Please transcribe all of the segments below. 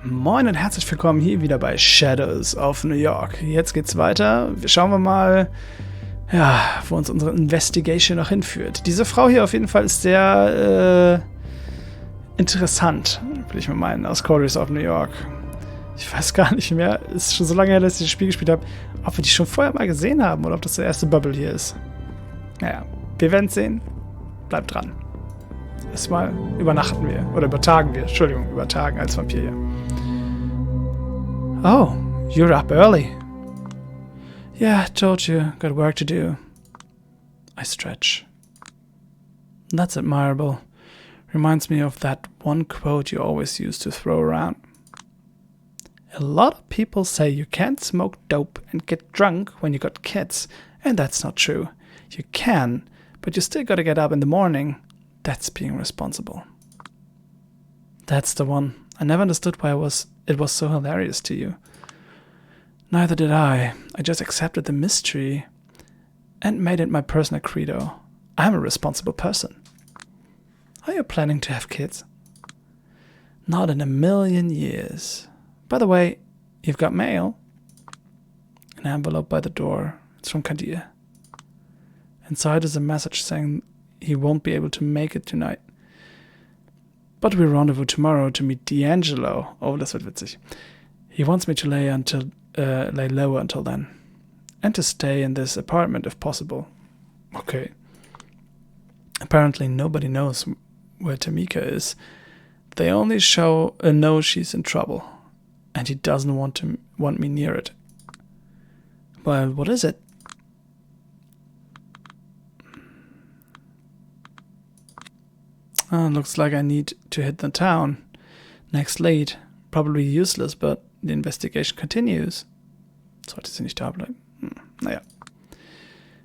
Moin und herzlich willkommen hier wieder bei Shadows of New York. Jetzt geht's weiter. Schauen wir mal, ja, wo uns unsere Investigation noch hinführt. Diese Frau hier auf jeden Fall ist sehr interessant, will ich mal meinen, aus Coteries of New York. Ich weiß gar nicht mehr, ist schon so lange her, dass ich das Spiel gespielt habe, ob wir die schon vorher mal gesehen haben oder ob das der erste Bubble hier ist. Naja, wir werden es sehen. Bleibt dran. Erstmal übernachten wir, oder übertagen wir, Entschuldigung, übertagen als Vampir hier. Oh, you're up early. Yeah, I told you, got work to do. I stretch. That's admirable. Reminds me of that one quote you always used to throw around. A lot of people say you can't smoke dope and get drunk when you got kids, and that's not true. You can, but you still gotta get up in the morning. That's being responsible. That's the one. I never understood why it was so hilarious to you. Neither did I. I just accepted the mystery and made it my personal credo. I'm a responsible person. Are you planning to have kids? Not in a million years. By the way, you've got mail. An envelope by the door. It's from Kadir. Inside is a message saying he won't be able to make it tonight. But we rendezvous tomorrow to meet D'Angelo. Oh, das wird witzig. He wants me to lay low until then. And to stay in this apartment if possible. Okay. Apparently nobody knows where Tamika is. They only know she's in trouble. And he doesn't want me near it. Well, what is it? Looks like I need to hit the town. Next late. Probably useless, but the investigation continues. Sollte sie nicht da bleiben? Naja.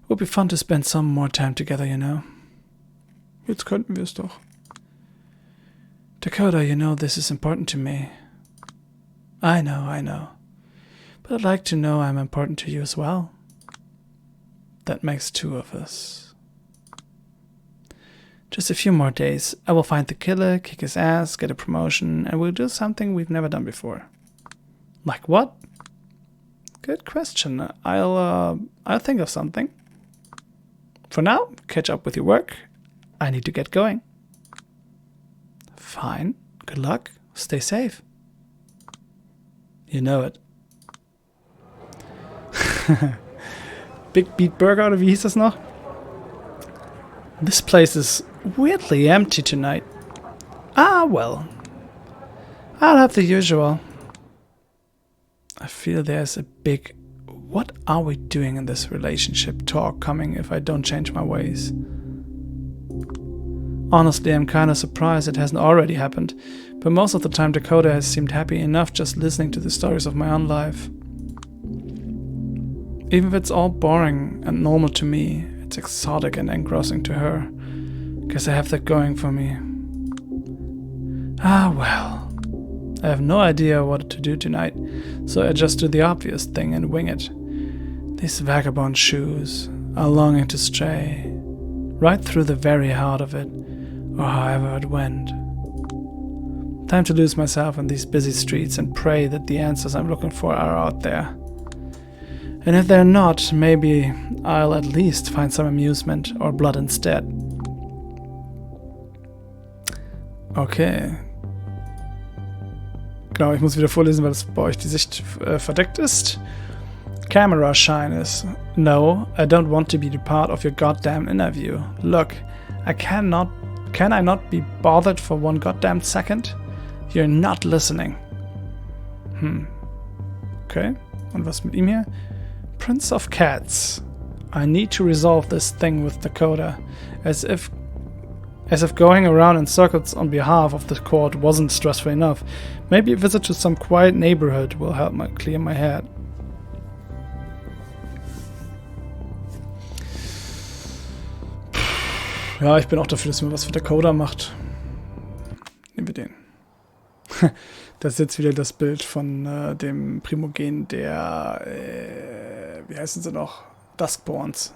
Would be fun to spend some more time together, you know. Jetzt könnten wir es doch. Dakota, you know this is important to me. I know. But I'd like to know I'm important to you as well. That makes two of us. Just a few more days. I will find the killer, kick his ass, get a promotion, and we'll do something we've never done before. Like what? Good question. I'll think of something. For now, catch up with your work. I need to get going. Fine. Good luck. Stay safe. You know it. Big Beat Burger, oder wie hieß das noch? This place is weirdly empty tonight. Ah, well. I'll have the usual. I feel there's a big "what are we doing in this relationship" talk coming if I don't change my ways. Honestly, I'm kinda surprised it hasn't already happened, but most of the time Dakota has seemed happy enough just listening to the stories of my own life. Even if it's all boring and normal to me, it's exotic and engrossing to her. Guess I have that going for me. Ah, well. I have no idea what to do tonight, so I just do the obvious thing and wing it. These vagabond shoes are longing to stray right through the very heart of it, or however it went. Time to lose myself in these busy streets and pray that the answers I'm looking for are out there. And if they're not, maybe I'll at least find some amusement or blood instead. Okay. Genau, ich muss wieder vorlesen, weil das bei euch die Sicht verdeckt ist. Camera shyness. No, I don't want to be the part of your goddamn interview. Look, can I not be bothered for one goddamn second? You're not listening. Okay, und was mit ihm hier? Prince of Cats. I need to resolve this thing with Dakota. As if going around in circles on behalf of the court wasn't stressful enough. Maybe a visit to some quiet neighborhood will help clear my head. Ja, ich bin auch dafür, dass man was für Dakota macht. Nehmen wir den. Das ist jetzt wieder das Bild von dem Primogen der, wie heißen sie noch? Duskborns.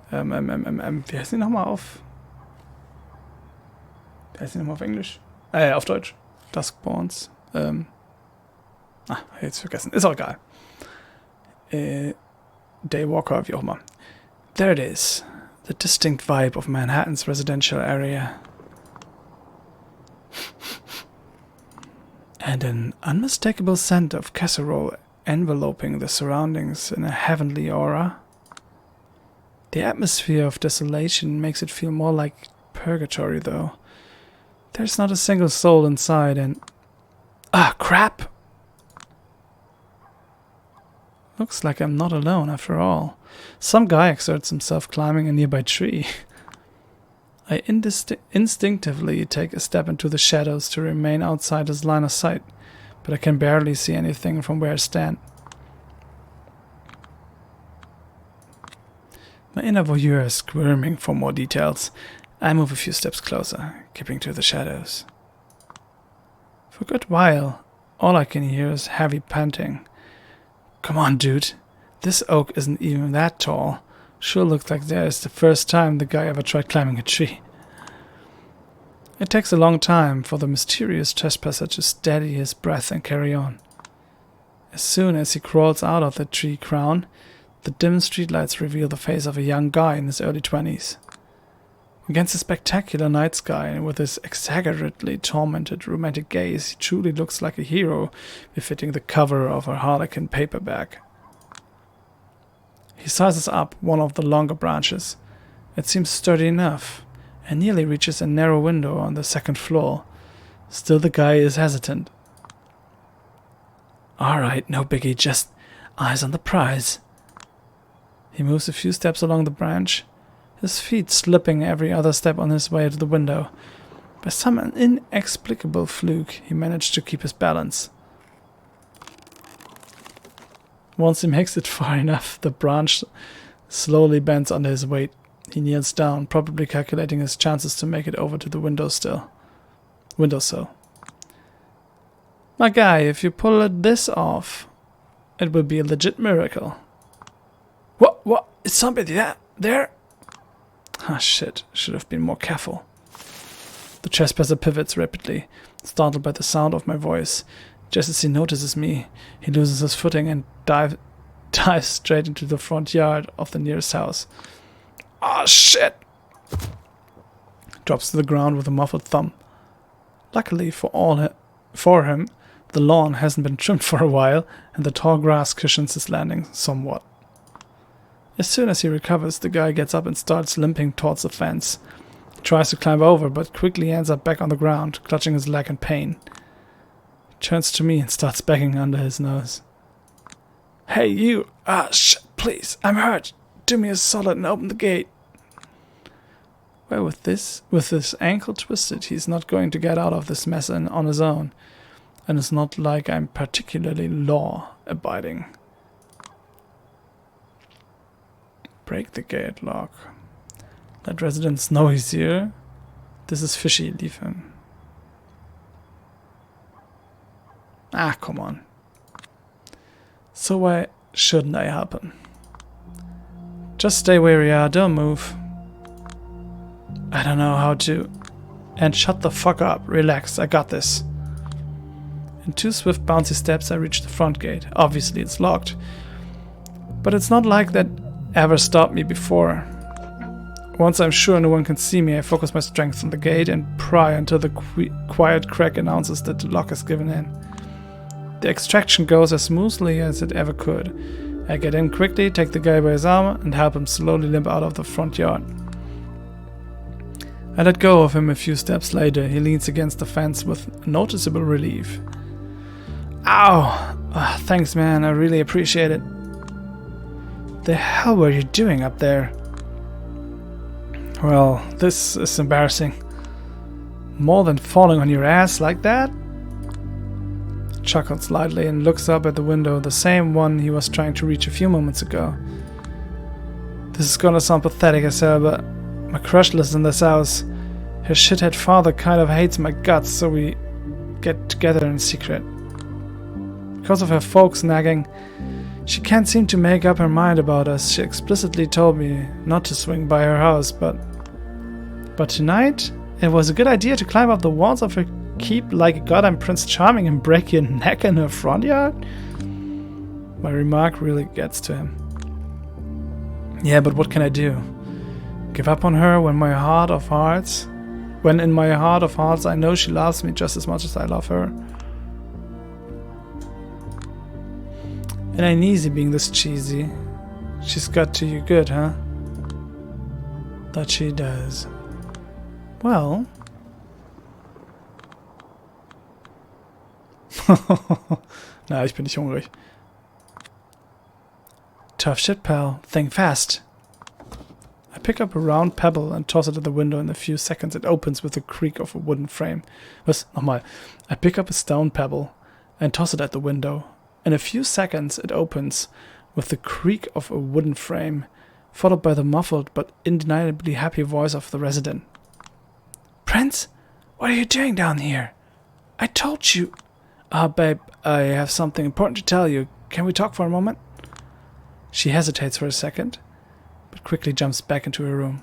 Wie heißen die nochmal auf? Wie heißen die nochmal auf Englisch? Auf Deutsch. Duskborns. Jetzt vergessen. Ist auch egal. Daywalker, wie auch immer. There it is. The distinct vibe of Manhattan's residential area. And an unmistakable scent of casserole enveloping the surroundings in a heavenly aura. The atmosphere of desolation makes it feel more like purgatory, though. There's not a single soul inside, and... Ah, crap! Looks like I'm not alone after all. Some guy exerts himself climbing a nearby tree. I instinctively take a step into the shadows to remain outside his line of sight, but I can barely see anything from where I stand. My inner voyeur is squirming for more details. I move a few steps closer, keeping to the shadows. For a good while, all I can hear is heavy panting. Come on, dude. This oak isn't even that tall. Sure looks like that is the first time the guy ever tried climbing a tree. It takes a long time for the mysterious trespasser to steady his breath and carry on. As soon as he crawls out of the tree crown, the dim streetlights reveal the face of a young guy in his early 20s. Against the spectacular night sky and with his exaggeratedly tormented romantic gaze, he truly looks like a hero befitting the cover of a Harlequin paperback. He sizes up one of the longer branches. It seems sturdy enough, and nearly reaches a narrow window on the second floor. Still the guy is hesitant. Alright, no biggie, just eyes on the prize. He moves a few steps along the branch, his feet slipping every other step on his way to the window. By some inexplicable fluke, he managed to keep his balance. Once he makes it far enough, the branch slowly bends under his weight. He kneels down, probably calculating his chances to make it over to the windowsill. My guy, if you pull this off, it will be a legit miracle. What? Is somebody there? Ah, shit. Should have been more careful. The trespasser pivots rapidly, startled by the sound of my voice. Just as he notices me, he loses his footing and dives straight into the front yard of the nearest house. Ah, shit! Drops to the ground with a muffled thump. Luckily for him, the lawn hasn't been trimmed for a while, and the tall grass cushions his landing somewhat. As soon as he recovers, the guy gets up and starts limping towards the fence. He tries to climb over, but quickly ends up back on the ground, clutching his leg in pain. He turns to me and starts begging under his nose. Hey, you! Ah, shit, please, I'm hurt! Do me a solid and open the gate. Well, with his ankle twisted, he's not going to get out of this mess on his own. And it's not like I'm particularly law-abiding. Break the gate lock. Let residents know he's here. This is fishy, leave him. Ah, come on. So why shouldn't I help him? Just stay where you are, don't move. I don't know how to... And shut the fuck up, relax, I got this. In 2 swift bouncy steps I reach the front gate. Obviously it's locked. But it's not like that ever stopped me before. Once I'm sure no one can see me, I focus my strength on the gate and pry until the quiet crack announces that the lock is given in. The extraction goes as smoothly as it ever could. I get in quickly, take the guy by his arm, and help him slowly limp out of the front yard. I let go of him a few steps later. He leans against the fence with noticeable relief. Ow! Thanks, man, I really appreciate it. The hell were you doing up there? Well, this is embarrassing. More than falling on your ass like that? He chuckles slightly and looks up at the window, the same one he was trying to reach a few moments ago. This is gonna sound pathetic as hell, but my crush lives in this house. Her shithead father kind of hates my guts, so we get together in secret. Because of her folks nagging, she can't seem to make up her mind about us. She explicitly told me not to swing by her house, but tonight it was a good idea to climb up the walls of her keep like a goddamn Prince Charming and break your neck in her front yard? My remark really gets to him. Yeah, but what can I do? Give up on her when in my heart of hearts I know she loves me just as much as I love her? It ain't easy being this cheesy. She's got to you good, huh? That she does. Well... Na, ich bin nicht hungrig. Tough shit, pal. Think fast. I pick up a round pebble and toss it at the window. In a few seconds it opens with the creak of a wooden frame. Was? Nochmal. I pick up a stone pebble and toss it at the window. In a few seconds it opens with the creak of a wooden frame, followed by the muffled but undeniably happy voice of the resident. Prince, what are you doing down here? I told you... babe, I have something important to tell you. Can we talk for a moment? She hesitates for a second, but quickly jumps back into her room.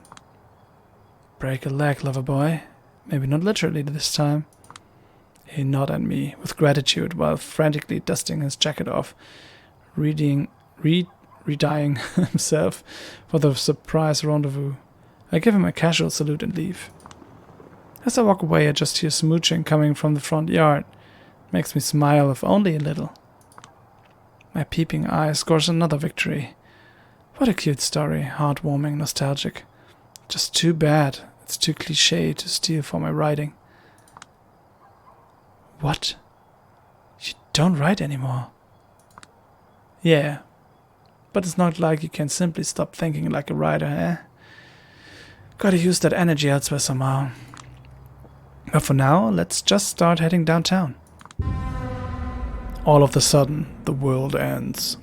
Break a leg, lover boy. Maybe not literally this time. He nodded at me with gratitude while frantically dusting his jacket off, readying himself for the surprise rendezvous. I give him a casual salute and leave. As I walk away, I just hear smooching coming from the front yard. It makes me smile, if only a little. My peeping eye scores another victory. What a cute story, heartwarming, nostalgic. Just too bad it's too cliché to steal for my writing. What? You don't write anymore? Yeah, but it's not like you can simply stop thinking like a writer, eh? Gotta use that energy elsewhere somehow. But for now, let's just start heading downtown. All of a sudden, the world ends.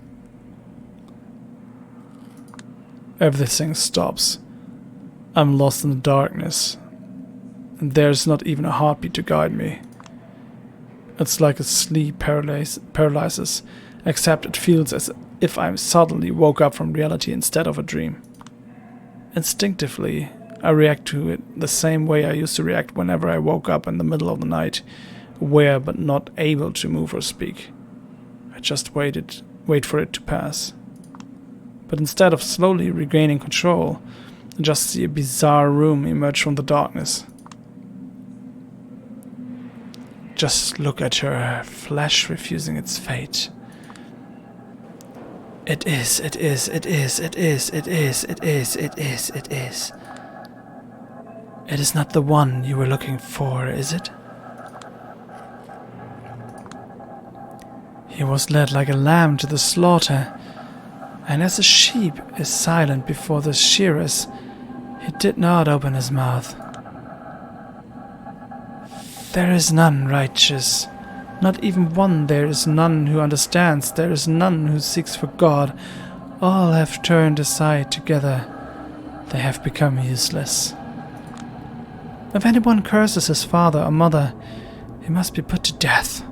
Everything stops. I'm lost in the darkness, and there's not even a heartbeat to guide me. It's like a sleep paralysis, except it feels as if I suddenly woke up from reality instead of a dream. Instinctively, I react to it the same way I used to react whenever I woke up in the middle of the night, aware but not able to move or speak. I just wait for it to pass. But instead of slowly regaining control, I just see a bizarre room emerge from the darkness. Just look at her, flesh refusing its fate. It is. It is not the one you were looking for, is it? He was led like a lamb to the slaughter, and as a sheep is silent before the shearers, he did not open his mouth. There is none righteous, not even one. There is none who understands, there is none who seeks for God. All have turned aside together, they have become useless. If anyone curses his father or mother, he must be put to death.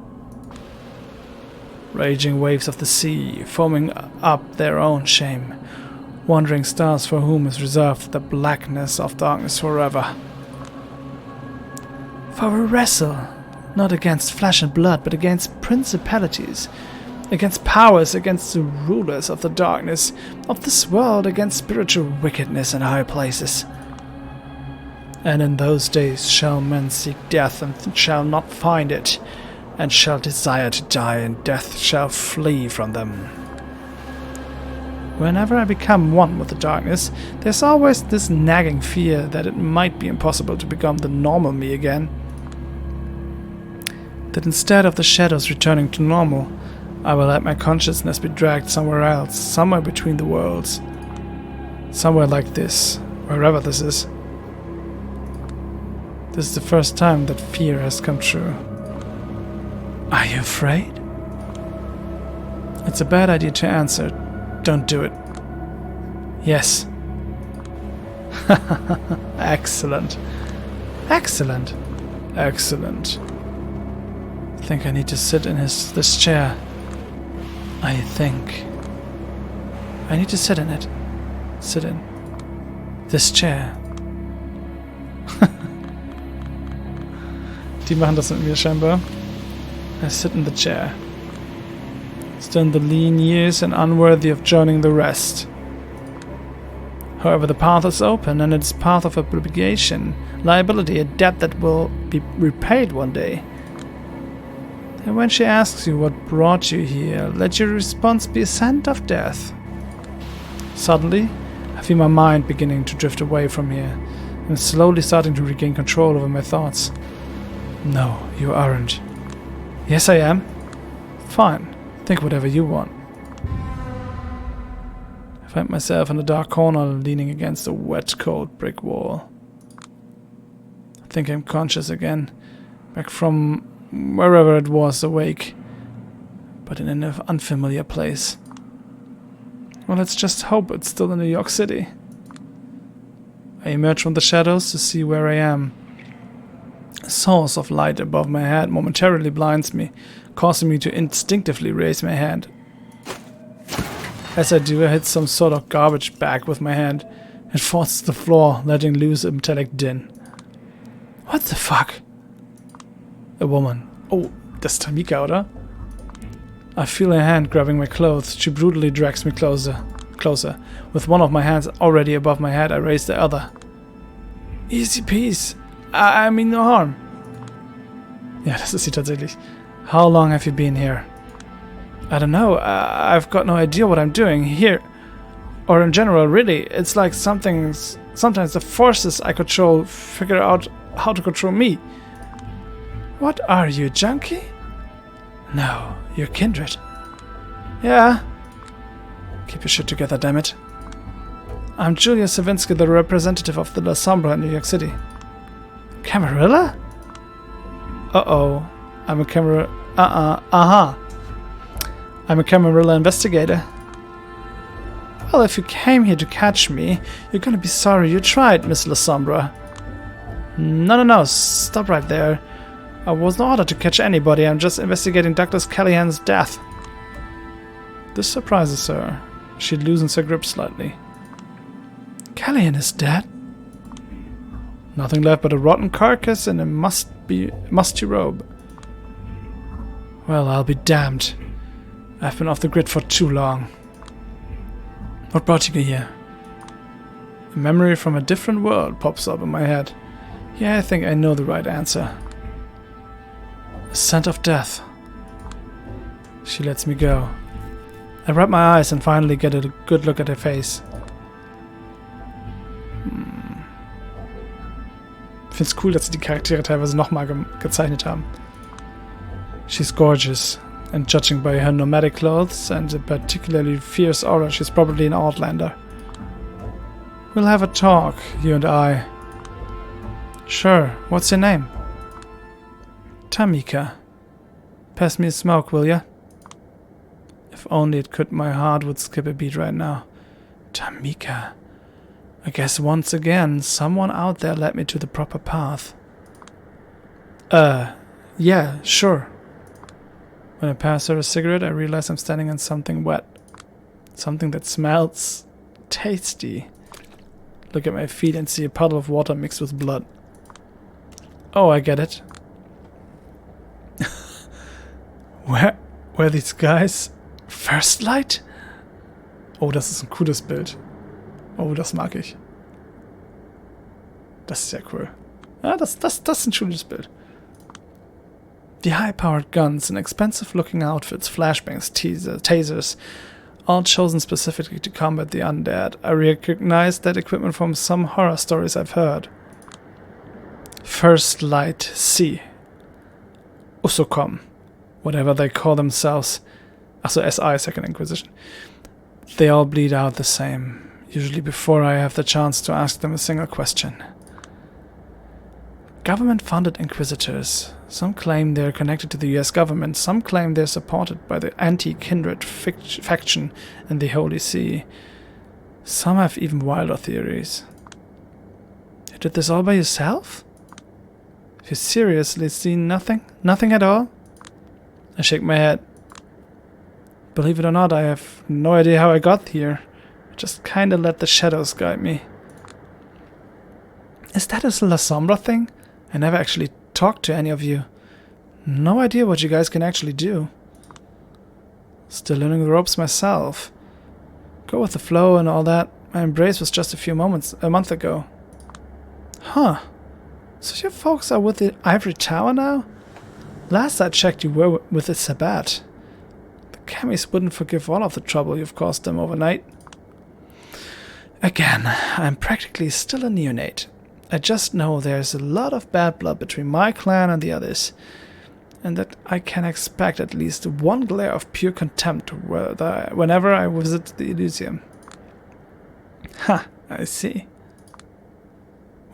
Raging waves of the sea, foaming up their own shame. Wandering stars for whom is reserved the blackness of darkness forever. For we wrestle, not against flesh and blood, but against principalities, against powers, against the rulers of the darkness of this world, against spiritual wickedness in high places. And in those days shall men seek death, and shall not find it, and shall desire to die, and death shall flee from them. Whenever I become one with the darkness, there's always this nagging fear that it might be impossible to become the normal me again. That instead of the shadows returning to normal, I will let my consciousness be dragged somewhere else, somewhere between the worlds. Somewhere like this, wherever this is. This is the first time that fear has come true. Are you afraid? It's a bad idea to answer. Don't do it. Yes. Excellent. Excellent. Excellent. I think I need to sit in this chair. I think. I need to sit in it. Sit in this chair. Die machen das mit mir scheinbar. I sit in the chair. Still in the lean years and unworthy of joining the rest. However, the path is open, and it's path of obligation, liability, a debt that will be repaid one day. And when she asks you what brought you here, let your response be a scent of death. Suddenly, I feel my mind beginning to drift away from here, and slowly starting to regain control over my thoughts. No, you aren't. Yes, I am. Fine. Think whatever you want. I find myself in a dark corner, leaning against a wet, cold brick wall. I think I'm conscious again, back from wherever it was, awake, but in an unfamiliar place. Well, let's just hope it's still in New York City. I emerge from the shadows to see where I am. A source of light above my head momentarily blinds me, causing me to instinctively raise my hand. As I do, I hit some sort of garbage bag with my hand. It falls to the floor, letting loose a metallic din. What the fuck? A woman. Oh, das ist Tamika, oder? I feel her hand grabbing my clothes. She brutally drags me closer. With one of my hands already above my head, I raise the other. Easy peasy. I mean no harm. Ja, das ist sie tatsächlich. How long have you been here? I don't know. I've got no idea what I'm doing here. Or in general, really. It's like sometimes the forces I control figure out how to control me. What are you, a junkie? No, you're kindred. Yeah. Keep your shit together, dammit. I'm Julia Savinsky, the representative of the La Sombra in New York City. Camarilla? Uh-oh. I'm a Camarilla investigator. Well, if you came here to catch me, you're gonna be sorry you tried, Miss La Sombra. No, stop right there. I wasn't ordered to catch anybody, I'm just investigating Douglas Callahan's death. This surprises her. She loosens her grip slightly. Callahan is dead? Nothing left but a rotten carcass and a musty robe. Well, I'll be damned. I've been off the grid for too long. What brought you here? A memory from a different world pops up in my head. Yeah, I think I know the right answer. A scent of death. She lets me go. I rub my eyes and finally get a good look at her face. Ich find's cool, dass sie die Charaktere teilweise nochmal gezeichnet haben. She's gorgeous, and judging by her nomadic clothes and a particularly fierce aura, she's probably an Outlander. We'll have a talk, you and I. Sure, what's your name? Tamika. Pass me a smoke, will ya? If only it could, my heart would skip a beat right now. Tamika. I guess once again, someone out there led me to the proper path. Yeah, sure. When I pass her a cigarette, I realize I'm standing on something wet. Something that smells tasty. Look at my feet and see a puddle of water mixed with blood. Oh, I get it. Where these guys? First Light? Oh, das ist ein cooles Bild. Oh, das mag ich. Das ist sehr cool. Ja, das ist ein schönes Bild. The high-powered guns and expensive-looking outfits, flashbangs, tasers, all chosen specifically to combat the undead. I recognize that equipment from some horror stories I've heard. First Light C. Usokom. Whatever they call themselves. Also SI, Second Inquisition. They all bleed out the same. Usually before I have the chance to ask them a single question. Government-funded inquisitors. Some claim they're connected to the US government. Some claim they're supported by the anti-kindred faction in the Holy See. Some have even wilder theories. You did this all by yourself? Have you seriously seen nothing? Nothing at all? I shake my head. Believe it or not, I have no idea how I got here. I just kinda let the shadows guide me. Is that a La Sombra thing? I never actually talk to any of you. No idea what you guys can actually do. Still learning the ropes myself. Go with the flow and all that. My embrace was just a month ago. Huh. So your folks are with the Ivory Tower now? Last I checked, you were with the Sabbat. The Camis wouldn't forgive all of the trouble you've caused them overnight. Again, I'm practically still a neonate. I just know there's a lot of bad blood between my clan and the others, and that I can expect at least one glare of pure contempt whenever I visit the Elysium. Ha, I see.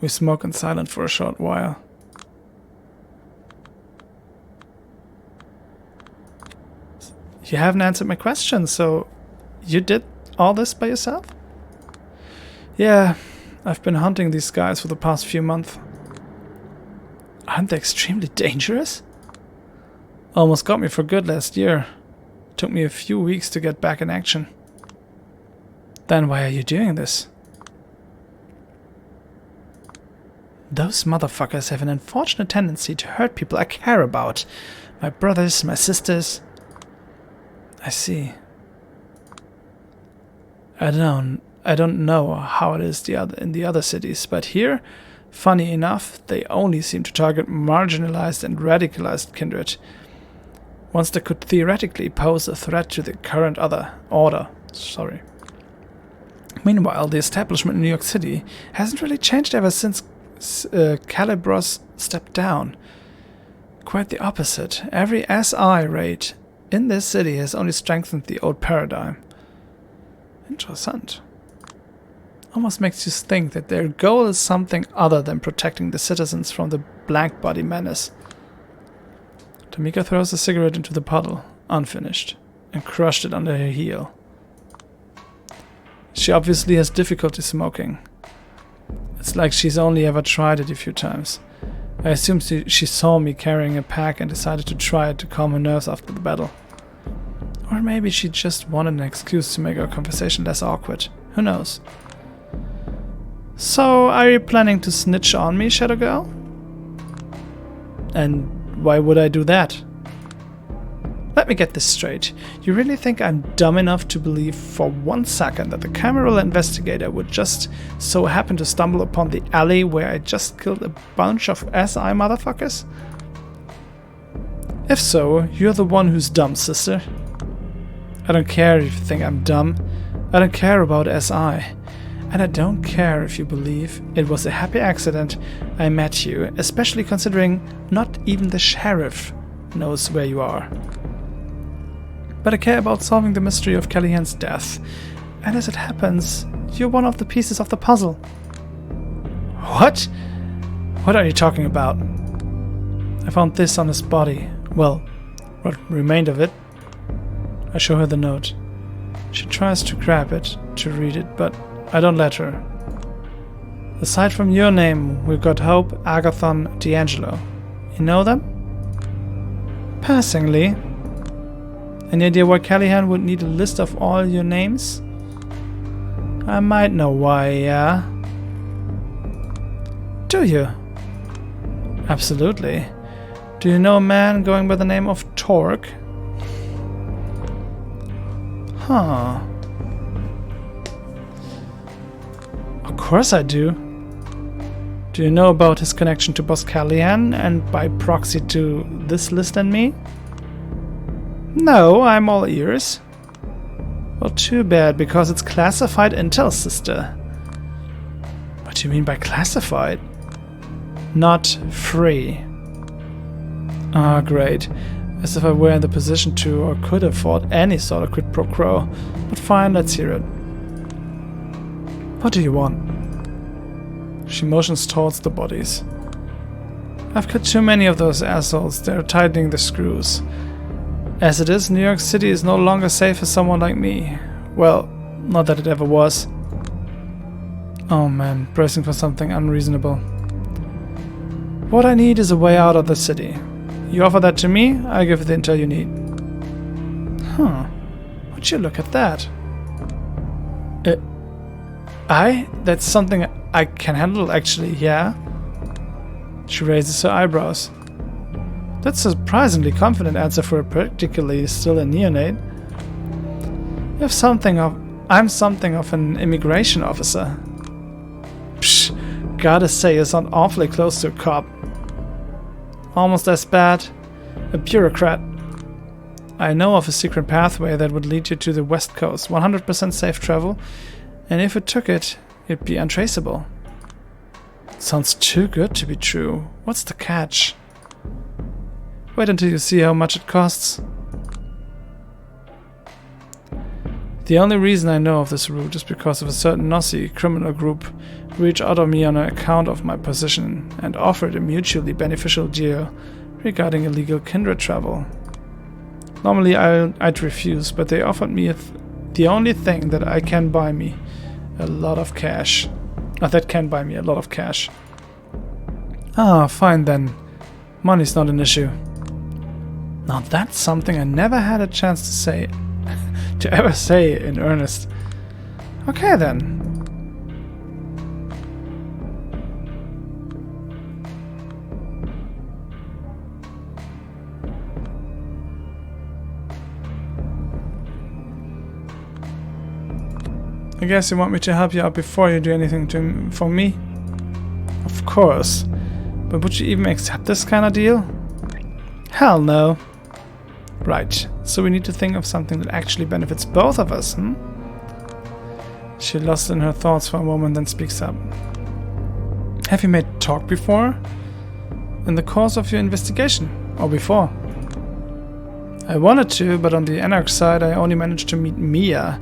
We smoke in silence for a short while. You haven't answered my question, so you did all this by yourself? Yeah, I've been hunting these guys for the past few months. Aren't they extremely dangerous? Almost got me for good last year. Took me a few weeks to get back in action. Then why are you doing this? Those motherfuckers have an unfortunate tendency to hurt people I care about. My brothers, my sisters. I see. I don't know how it is in the other cities, but here, funny enough, they only seem to target marginalized and radicalized kindred. Ones that could theoretically pose a threat to the current order. Meanwhile, the establishment in New York City hasn't really changed ever since Calibros stepped down. Quite the opposite. Every SI raid in this city has only strengthened the old paradigm. Interessant. Almost makes you think that their goal is something other than protecting the citizens from the blank body menace. Tamika throws a cigarette into the puddle, unfinished, and crushed it under her heel. She obviously has difficulty smoking. It's like she's only ever tried it a few times. I assume she saw me carrying a pack and decided to try it to calm her nerves after the battle. Or maybe she just wanted an excuse to make our conversation less awkward. Who knows? So, are you planning to snitch on me, Shadow Girl? And why would I do that? Let me get this straight. You really think I'm dumb enough to believe for 1 second that the camera investigator would just so happen to stumble upon the alley where I just killed a bunch of SI motherfuckers? If so, you're the one who's dumb, sister. I don't care if you think I'm dumb. I don't care about SI. And I don't care if you believe it was a happy accident I met you, especially considering not even the sheriff knows where you are. But I care about solving the mystery of Callahan's death. And as it happens, you're one of the pieces of the puzzle. What? What are you talking about? I found this on his body. Well, what remained of it. I show her the note. She tries to grab it, to read it, but I don't let her. Aside from your name, we've got Hope, Agathon, D'Angelo. You know them? Passingly. Any idea why Callahan would need a list of all your names? I might know why, yeah. Do you? Absolutely. Do you know a man going by the name of Torque? Huh. Of course I do. Do you know about his connection to Boss Callahan and by proxy to this list and me? No, I'm all ears. Well, too bad, because it's classified intel, sister. What do you mean by classified? Not free. Ah, great. As if I were in the position to or could afford any sort of quid pro quo. But fine, let's hear it. What do you want? She motions towards the bodies. I've got too many of those assholes. They're tightening the screws. As it is, New York City is no longer safe for someone like me. Well, not that it ever was. Oh man, bracing for something unreasonable. What I need is a way out of the city. You offer that to me, I give you the intel you need. Huh. Would you look at that? That's something I can handle, actually, yeah? She raises her eyebrows. That's a surprisingly confident answer for a practically still a neonate. I'm something of an immigration officer. Psh, gotta say, you sound awfully close to a cop. Almost as bad. A bureaucrat. I know of a secret pathway that would lead you to the West Coast. 100% safe travel. And if it took it, it'd be untraceable. Sounds too good to be true. What's the catch? Wait until you see how much it costs. The only reason I know of this route is because of a certain Nazi criminal group reached out on me on account of my position and offered a mutually beneficial deal regarding illegal kindred travel. Normally I'd refuse, but they offered me the only thing that can buy me a lot of cash. That can buy me a lot of cash. Ah, fine then. Money's not an issue. Now that's something I never had a chance to say, to ever say in earnest. Okay then. I guess you want me to help you out before you do anything for me? Of course. But would you even accept this kind of deal? Hell no. Right, so we need to think of something that actually benefits both of us, hmm? She lost in her thoughts for a moment, then speaks up. Have you made talk before? In the course of your investigation? Or before? I wanted to, but on the anarch side I only managed to meet Mia,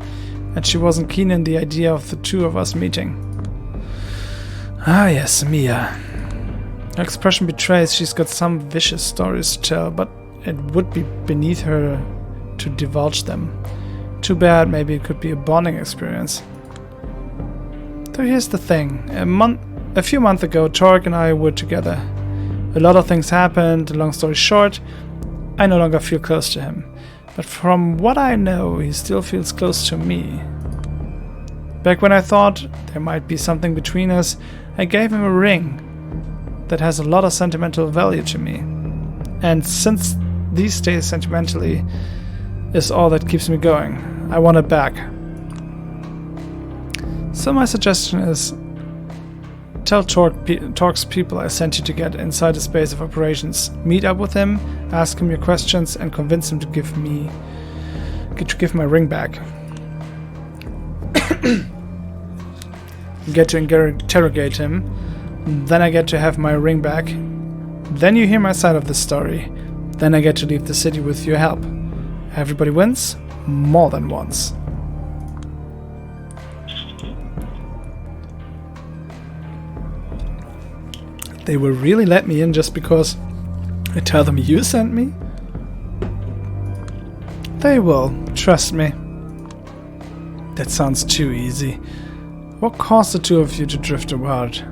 and she wasn't keen in the idea of the two of us meeting. Ah yes, Mia. Her expression betrays she's got some vicious stories to tell, but it would be beneath her to divulge them. Too bad, maybe it could be a bonding experience. Though here's the thing. A few months ago, Torg and I were together. A lot of things happened, long story short, I no longer feel close to him. But from what I know, he still feels close to me. Back when I thought there might be something between us, I gave him a ring that has a lot of sentimental value to me. And since these days sentimentally is all that keeps me going, I want it back. So my suggestion is, tell Torg's people I sent you to get inside the space of operations. Meet up with him, ask him your questions, and convince him to give my ring back. Get to interrogate him, then I get to have my ring back. Then you hear my side of the story. Then I get to leave the city with your help. Everybody wins, more than once. They will really let me in just because I tell them you sent me? They will, trust me. That sounds too easy. What caused the two of you to drift apart?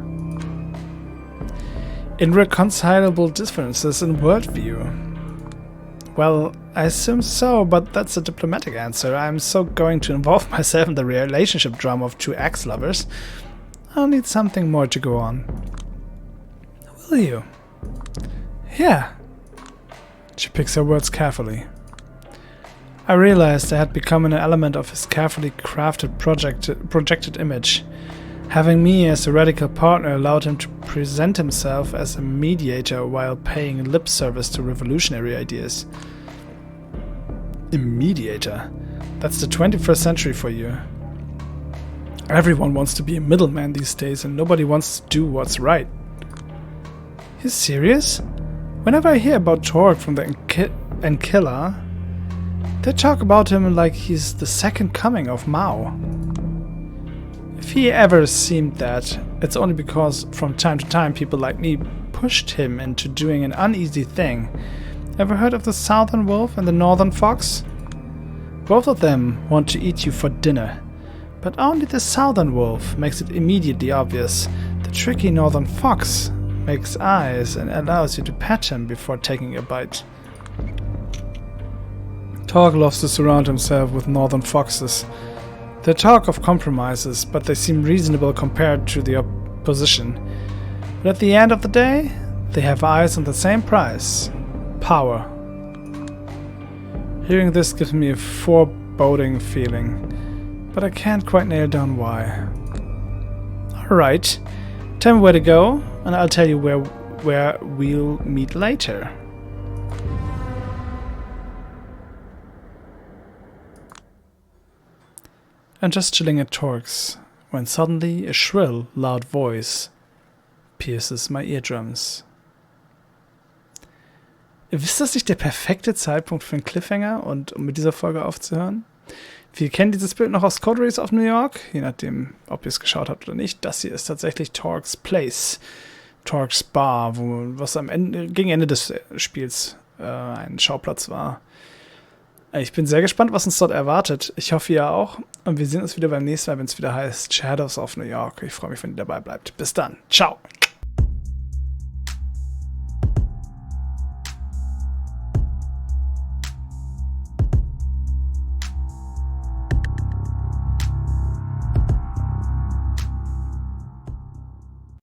Irreconcilable differences in worldview. Well, I assume so, but that's a diplomatic answer. I'm so going to involve myself in the relationship drama of two ex-lovers. I'll need something more to go on. Will you? Yeah. She picks her words carefully. I realized I had become an element of his carefully crafted projected image. Having me as a radical partner allowed him to present himself as a mediator while paying lip service to revolutionary ideas. A mediator? That's the 21st century for you. Everyone wants to be a middleman these days and nobody wants to do what's right. You serious? Whenever I hear about Torg from the Enkilla, they talk about him like he's the second coming of Mao. If he ever seemed that, it's only because from time to time people like me pushed him into doing an uneasy thing. Ever heard of the Southern Wolf and the Northern Fox? Both of them want to eat you for dinner, but only the Southern Wolf makes it immediately obvious. The tricky Northern Fox makes eyes and allows you to pet him before taking a bite. Torg loves to surround himself with Northern Foxes. They talk of compromises, but they seem reasonable compared to the opposition. But at the end of the day, They have eyes on the same prize. Power. Hearing this gives me a foreboding feeling, but I can't quite nail down why. Alright, tell me where to go, and I'll tell you where we'll meet later. I'm just chilling at Torx, when suddenly a shrill, loud voice pierces my eardrums. Ist das nicht der perfekte Zeitpunkt für einen Cliffhanger und um mit dieser Folge aufzuhören? Wir kennen dieses Bild noch aus Coteries auf New York, je nachdem, ob ihr es geschaut habt oder nicht. Das hier ist tatsächlich Torx Place, Torx Bar, was gegen Ende des Spiels ein Schauplatz war. Ich bin sehr gespannt, was uns dort erwartet. Ich hoffe, ihr auch. Und wir sehen uns wieder beim nächsten Mal, wenn es wieder heißt Shadows of New York. Ich freue mich, wenn ihr dabei bleibt. Bis dann. Ciao.